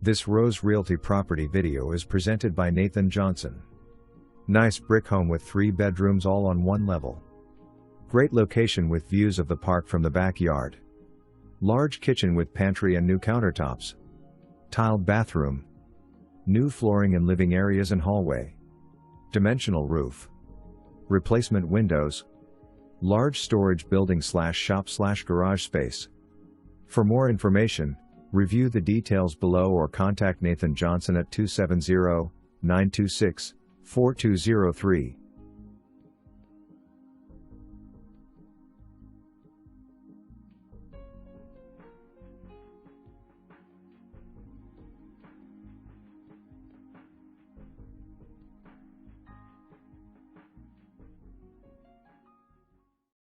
This Rose Realty property video is presented by Nathan Johnson. Nice brick home with 3 bedrooms all on one level. Great location with views of the park from the backyard. Large kitchen with pantry and new countertops. Tiled bathroom. New flooring in living areas and hallway. Dimensional roof. Replacement windows. Large storage building /shop /garage space. For more information, review the details below or contact Nathan Johnson at 270-926-4203.